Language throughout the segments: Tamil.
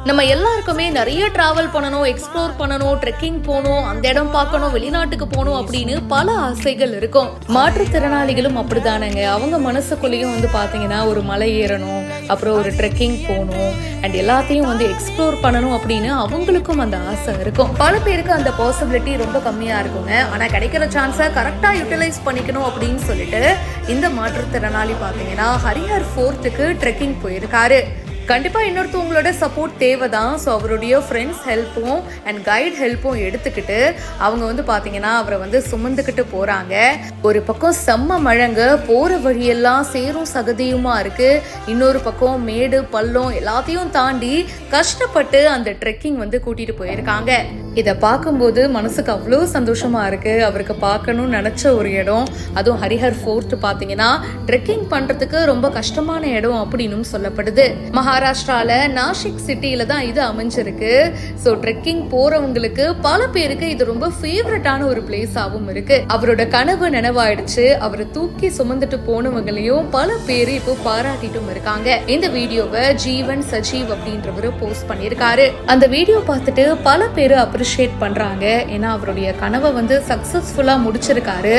நம்ம எல்லாருக்குமே நிறைய டிராவல் பண்ணணும், எக்ஸ்ப்ளோர் பண்ணணும், ட்ரெக்கிங் போகணும், அந்த இடம் பார்க்கணும், வெளிநாட்டுக்கு போகணும் அப்படின்னு பல ஆசைகள் இருக்கும். மாற்றுத்திறனாளிகளும் அப்படிதானங்க. அவங்க மனசுக்குள்ளேயும் பாத்தீங்கன்னா ஒரு மலை ஏறணும், அப்புறம் ஒரு ட்ரெக்கிங் போகணும் அண்ட் எல்லாத்தையும் எக்ஸ்ப்ளோர் பண்ணணும் அப்படின்னு அவங்களுக்கும் அந்த ஆசை இருக்கும். பல பேருக்கு அந்த பாசிபிலிட்டி ரொம்ப கம்மியா இருக்குங்க. ஆனா கிடைக்கிற சான்ஸை கரெக்டா யூட்டிலைஸ் பண்ணிக்கணும் அப்படின்னு சொல்லிட்டு இந்த மாற்றுத்திறனாளி பாத்தீங்கன்னா ஹரிஹர் ஃபோர்ட்டுக்கு ட்ரெக்கிங் போயிருக்காரு. கண்டிப்பா இன்னொருத்தவங்களோட சப்போர்ட் தேவைதான். ஸோ அவருடைய ஃப்ரெண்ட்ஸ் ஹெல்ப்பும் அண்ட் கைட் ஹெல்ப்பும் எடுத்துக்கிட்டு அவங்க பாத்தீங்கன்னா அவரை சுமந்துக்கிட்டு போறாங்க. ஒரு பக்கம் செம்ம மழைங்க, போற வழியெல்லாம் சேரும் சகதியுமா இருக்கு. இன்னொரு பக்கம் மேடு பள்ளம் எல்லாத்தையும் தாண்டி கஷ்டப்பட்டு அந்த ட்ரெக்கிங் கூட்டிட்டு போயிருக்காங்க. இதை பார்க்கும்போது மனசுக்கு அவ்வளோ சந்தோஷமா இருக்கு. அவருக்கு பார்க்கணும்னு நினைச்ச ஒரு இடம், அதுவும் ஹரிஹர் ஃபோர்ட் பாத்தீங்கன்னா ட்ரெக்கிங் பண்றதுக்கு ரொம்ப கஷ்டமான இடம் அப்படின்னு சொல்லப்படுது. மகாராஷ்டிரால நாசிக் சிட்டியில தான் இது அமைஞ்சிருக்கு. ஸோ ட்ரெக்கிங் போறவங்களுக்கு பல பேருக்கு இது ரொம்ப ஃபேவரட்டான ஒரு பிளேஸாகவும் இருக்கு. அவரோட கனவு நினைவாயிடுச்சு. அவரை தூக்கி சுமந்துட்டு போனவங்களையும் பல பேர் இப்போ பாராட்டிட்டும் இருக்காங்க. இந்த வீடியோவை ஜீவன் சஜீவ் அப்படின்றவரு போஸ்ட் பண்ணியிருக்காரு. அந்த வீடியோ பார்த்துட்டு பல பேர் அப்ரிஷியேட் பண்றாங்க. ஏன்னா அவருடைய கனவை சக்சஸ்ஃபுல்லா முடிச்சிருக்காரு.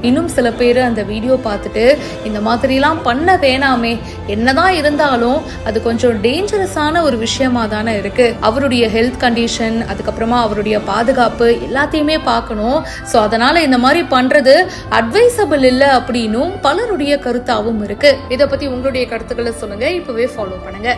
இன்னும் சில பேர் அந்த வீடியோ பார்த்துட்டு இந்த மாதிரிலாம் பண்ண வேணாமே, என்னதான் இருந்தாலும் அது கொஞ்சம் டேஞ்சரஸான ஒரு விஷயமா தானே இருக்கு. அவருடைய ஹெல்த் கண்டிஷன், அதுக்கப்புறமா அவருடைய பாதுகாப்பு எல்லாத்தையுமே பார்க்கணும். ஸோ அதனால இந்த மாதிரி பண்றது அட்வைசபிள் இல்லை அப்படின்னும் பலருடைய கருத்தாவும் இருக்கு. இதை பத்தி உங்களுடைய கருத்துக்களை சொல்லுங்க. இப்பவே ஃபாலோ பண்ணுங்க.